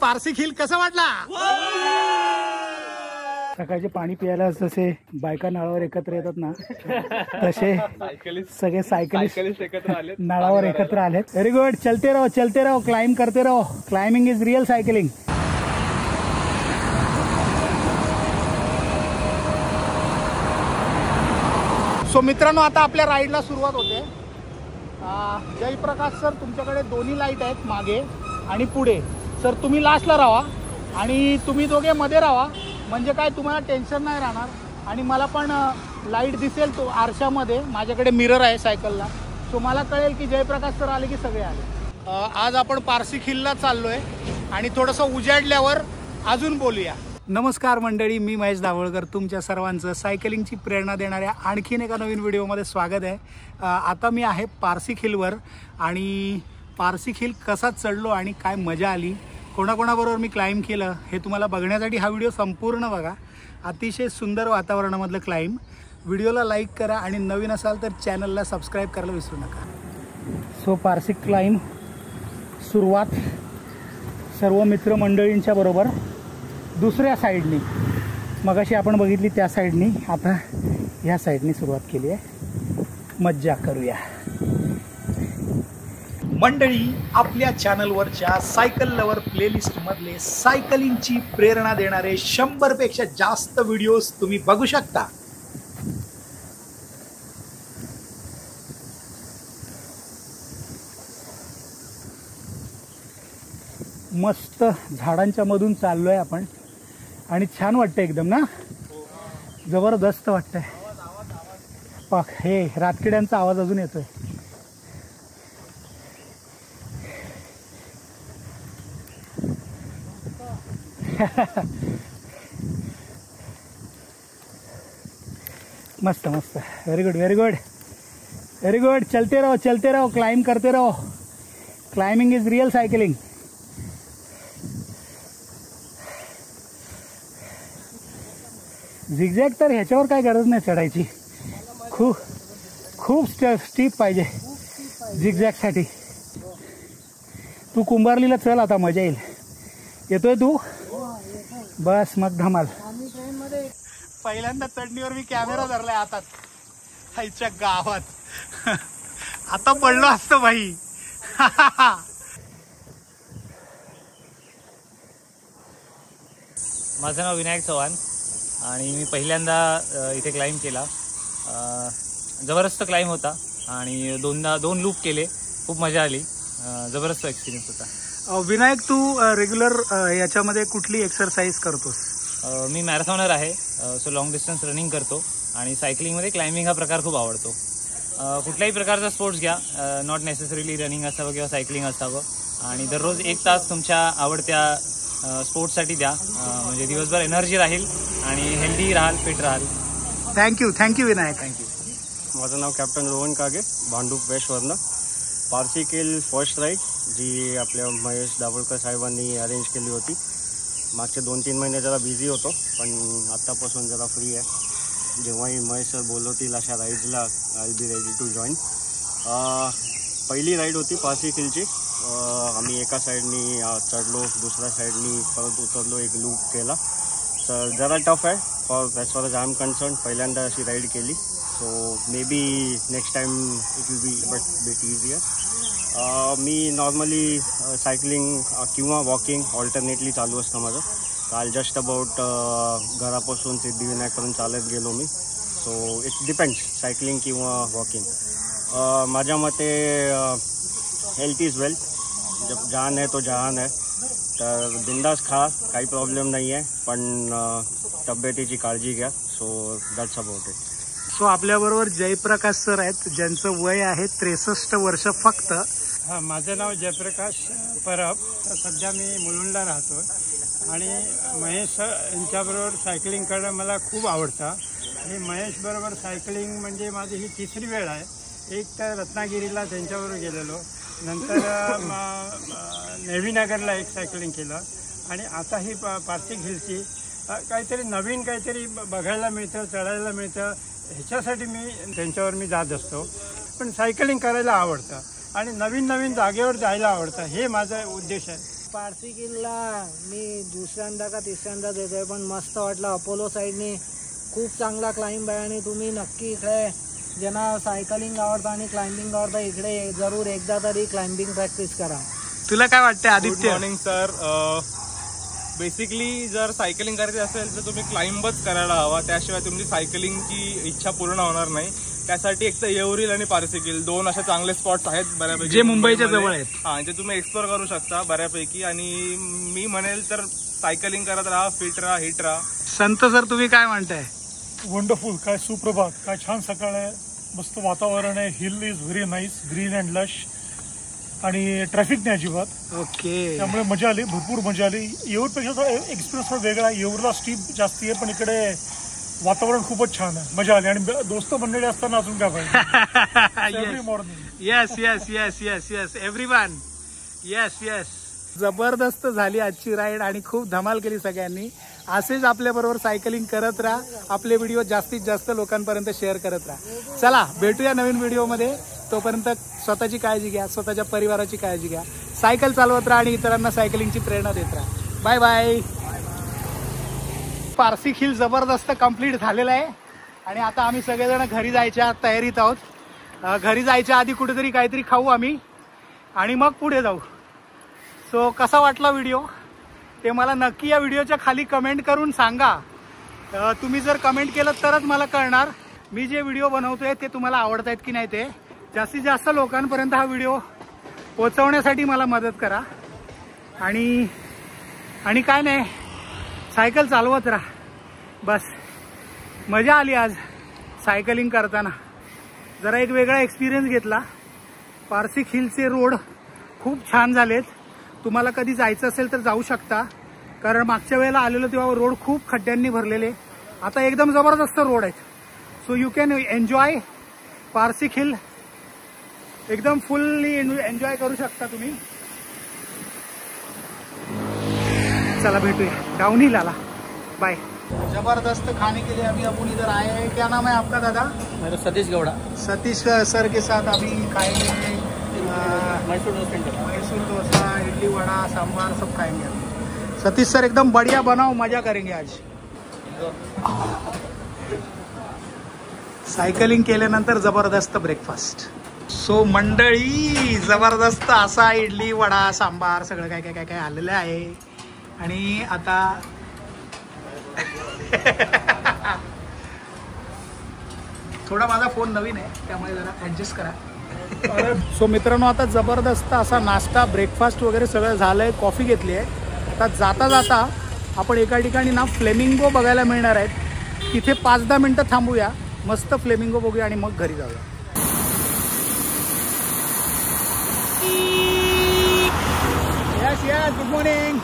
Parsik hill कसा वाटला? सकाळचे पाणी प्यायला जसे बायका नळावर एकत्र येतात ना, तसे सगळे सायकलिस्ट एकत्र आले, नळावर एकत्र आलेत. Very good. चलते रहो, क्लाइंब करते रहो. Climbing is real cycling. So मित्रांनो, आता आपल्या राईडला सुरुवात होते. जयप्रकाश सर, तुमच्याकडे दोन्ही लाईट आहेत, मागे आणि पुढे. सर तुम्ही लास्टला राहा आणि तुम्ही दोघे मध्ये राहा, म्हणजे काय तुम्हाला टेन्शन नाही राहणार. आणि मला पण लाईट दिसेल तो आरशामध्ये, माझ्याकडे मिरर आहे सायकलला, सो मला कळेल की जयप्रकाश सर आले की सगळे आले. आज आपण पारसिक हिलला चाललोय आणि थोडंसं उजाडल्यावर अजून बोलूया. नमस्कार मंडळी, मी महेश दाभोळकर. तुमच्या सर्वांचं सायकलिंगची प्रेरणा देणाऱ्या आणखीन एका नवीन व्हिडिओमध्ये स्वागत आहे. आता मी आहे पारसिक हिलवर आणि पारसिक हिल कसा चढलो आणि काय मजा आली, कोणाकोणाबरोबर मी क्लाइंब केलं, हे तुम्हाला बघण्यासाठी हा व्हिडिओ संपूर्ण बघा. अतिशय सुंदर वातावरणामधलं क्लाइंब. व्हिडिओला लाईक करा आणि नवीन असाल तर चॅनलला सबस्क्राईब करायला विसरू नका. सो पारसिक क्लाइंब सुरुवात सर्व मित्रमंडळींच्या बरोबर दुसऱ्या साईडनी, मगाशी आपण बघितली त्या साईडनी, आता ह्या साईडनी सुरुवात केली आहे. मज्जा करूया मंडळी. आपल्या चॅनलवरच्या सायकल लवर प्लेलिस्टमधले सायकलिंगची प्रेरणा देणारे 100 पेक्षा जास्त व्हिडिओज तुम्ही बघू शकता. मस्त झाडांच्या मधून चाललोय आपण आणि छान वाटतंय एकदम ना, जबरदस्त वाटतंय. पाक हे रातकिड्यांचा आवाज अजून येतोय. मस्त मस्त. Very good, very good, very good. चलते रहो, क्लाइंब करते रहो. Climbing is real cycling. Zigzag तर ह्याच्यावर काय गरज नाही चढायची, खूप स्टीप पाहिजे झिगझॅगसाठी. तू कुंभारलीला चल, आता मजा येईल. येतोय तू? बस मग धमाल. पहिल्यांदा चढणीवर मी कॅमेरा धरलाय हातात, आईच्या गावात. आता पडलो असतो भाई. माझं नाव विनायक चव्हाण आणि मी पहिल्यांदा इथे क्लाइंब केला. जबरदस्त क्लाइंब होता आणि दोन लूप केले, खूप मजा आली. जबरदस्त एक्सपिरियन्स होता. विनायक, तू रेग्युलर याच्यामध्ये कुठली एक्सरसाइज करतोस? मी मॅरेथॉनर आहे, सो लॉंग डिस्टन्स रनिंग करतो आणि सायकलिंगमध्ये क्लाइम्बिंग हा प्रकार खूप आवडतो. कुठल्याही प्रकारचा स्पोर्ट्स घ्या, नॉट नेसेसरीली रनिंग असावं किंवा सायकलिंग असावं, आणि दररोज 1 तास तुमच्या आवडत्या स्पोर्ट्ससाठी द्या, म्हणजे दिवसभर एनर्जी राहील आणि हेल्दी राहाल, फिट राहाल. थँक्यू विनायक. थँक्यू. माझं नाव कॅप्टन रोहन कागे, भांडूप वेस्टवरनं. पारसिक हिल फर्स्ट राईड जी आपल्या महेश दाभोळकर साहेबांनी अरेंज केली होती. मागचे 2-3 महिने जरा बिझी होतो, पण आत्तापासून जरा फ्री आहे. जेव्हाही महेश सर बोलवतील अशा राईड्सला I will be ready to join. पहिली राईड होती पारसिक हिलची. आम्ही एका साईडनी चढलो, दुसऱ्या साईडनी परत उतरलो, एक लूप केला. तर जरा टफ आहे as far as I am concern. पहिल्यांदा अशी राईड केली, so may be next time it will be bit easier. Me normally cycling किंवा वॉकिंग ऑल्टरनेटली चालू असतं माझं. काल जस्ट अबाउट घरापासून सिद्धिविनायकपर्यंत चालत गेलो मी. सो इट डिपेंड्स, सायकलिंग किंवा वॉकिंग. माझ्या मते हेल्थ इज वेल्थ. जब जान है तो जहान है. तर बिंदास खा, काही प्रॉब्लेम नाही आहे, पण तब्येतीची काळजी घ्या. So that's about it. So आपल्याबरोबर जयप्रकाश सर आहेत, ज्यांचं वय आहे 63 वर्ष फक्त. हां, माझं नाव जयप्रकाश परब. सध्या मी मुलुंडला राहतो आणि महेश यांच्याबरोबर सायकलिंग करणं मला खूप आवडतं. आणि महेशबरोबर सायकलिंग म्हणजे माझी ही 3री वेळ आहे. एक तर रत्नागिरीला त्यांच्याबरोबर गेलेलो, नंतर नेव्हीनगरला एक सायकलिंग केलं आणि आता ही पारसिक हिलची काहीतरी नवीन काहीतरी बघायला मिळतं, चढायला मिळतं, ह्याच्यासाठी त्यांच्यावर मी जात असतो. पण सायकलिंग करायला आवडतं आणि नवीन नवीन जागेवर जायला आवडतं, हे माझा उद्देश आहे. पारसी किल्ला मी दुसऱ्यांदा का तिसऱ्यांदा देतोय, पण मस्त वाटलं. अपोलो साईडने खूप चांगला क्लाइंब आहे आणि तुम्ही नक्की इकडे ज्यांना सायकलिंग आवडतं आणि क्लाइम्बिंग आवडतं इकडे जरूर एकदा तरी क्लाइम्बिंग प्रॅक्टिस करा. तुला काय वाटतंय good Aditya? Morning sir. Basically जर सायकलिंग करायची असेल तर तुम्ही क्लाइंबच करायला हवा, त्याशिवाय तुमची सायकलिंगची इच्छा पूर्ण होणार नाही. त्यासाठी एक तर येवरील आणि पारसिकिल 2 अशा चांगले स्पॉट्स आहेत बऱ्यापैकी, जे मुंबईच्या जवळ आहेत. हा, जे तुम्ही एक्सप्लोर करू शकता बऱ्यापैकी. आणि मी म्हणेल तर सायकलिंग करत राहा, फिट राहा, हिट राहा. संत सर तुम्ही काय म्हणताय? वंडरफुल, काय सुप्रभात, काय छान सकाळ आहे, मस्त वातावरण आहे. Hill is very nice, green and lush आणि ट्रॅफिक नाही अजिबात. ओके. त्यामुळे मजा आली, भरपूर मजा आली. येऊरपेक्षा एक्सपिरियन्स थोडा वेगळा आहे. येऊरला स्टीप जास्ती आहे, पण इकडे वातावरण खूपच छान आहे, मजा आली. आणि दोस्त मंडळी असताना अजून काय पाहिजे. Every morning. Yes yes yes yes yes everyone. Yes yes. जबरदस्त झाली आजची राईड आणि खूप धमाल केली सगळ्यांनी. असेच आपल्याबरोबर सायकलिंग करत राहा, आपले व्हिडिओ जास्तीत जास्त लोकांपर्यंत शेअर करत राहा. चला भेटूया नवीन व्हिडिओमध्ये. तोपर्यंत स्वतःची काळजी घ्या, स्वतःच्या परिवाराची काळजी घ्या, सायकल चालवत राहा आणि इतरांना सायकलिंगची प्रेरणा देत राहा. Bye bye. पारसी हिल जबरदस्त कंप्लीट झालेला आहे आणि आता आम्ही सगळेजण घरी जायच्या तयारीत आहोत. घरी जायच्या आधी कुठेतरी काहीतरी खाऊ आम्ही आणि मग पुढे जाऊ. सो कसा वाटला व्हिडिओ ते मला नक्की या व्हिडिओच्या खाली कमेंट करून सांगा. तुम्ही जर कमेंट केलं तरच मला कळणार मी जे व्हिडिओ बनवतोय ते तुम्हाला आवडत आहेत की नाही. ते जास्तीत जास्त लोकांपर्यंत हा व्हिडिओ पोहोचवण्यासाठी मला मदत करा. आणि काय नाही, सायकल चालवत राहा बस. मजा आली आज सायकलिंग करताना, जरा एक वेगळा एक्सपिरियन्स घेतला. पारसी हिलचे रोड खूप छान झालेत. तुम्हाला कधी जायचं असेल तर जाऊ शकता, कारण मागच्या वेळेला आलेलो तेव्हा रोड खूप खड्ड्यांनी भरलेले. आता एकदम जबरदस्त रोड आहेत. So you can enjoy Parsi hill, एकदम फुल्ली एन्जॉय करू शकता तुम्ही. चला भेटूया डाउन हिल आला. बाय. जबरदस्त खाने के लिए अभी अपन इधर आए हैं. क्या नाम है आपका दादा? मेरा सतीश गौड़ा. सतीश सर के साथ अभी खाएंगे मैसूर डोसा, इडली वड़ा, सांभर सब खाएंगे. सतीश सर एकदम बढ़िया बनाओ, मजा करेंगे आज. सायकलिंग केल्यानंतर जबरदस्त ब्रेकफास्ट. सो मंडळी जबरदस्त असा इडली वडा सांबार सगळं काय काय काय काय आलेलं आहे. आणि आता थोडा माझा फोन नवीन आहे त्यामुळे जरा ऍडजस्ट करा. सो मित्रांनो आता जबरदस्त असा नाश्ता ब्रेकफास्ट वगैरे सगळं झालंय. कॉफी घेतली आहे. आता जाता जाता आपण एका ठिकाणी ना फ्लेमिंगो बघायला मिळणार आहेत. तिथे 5-10 मिनटं थांबूया, मस्त फ्लेमिंगो बघूया आणि मग घरी जाऊया. Yes yes good morning.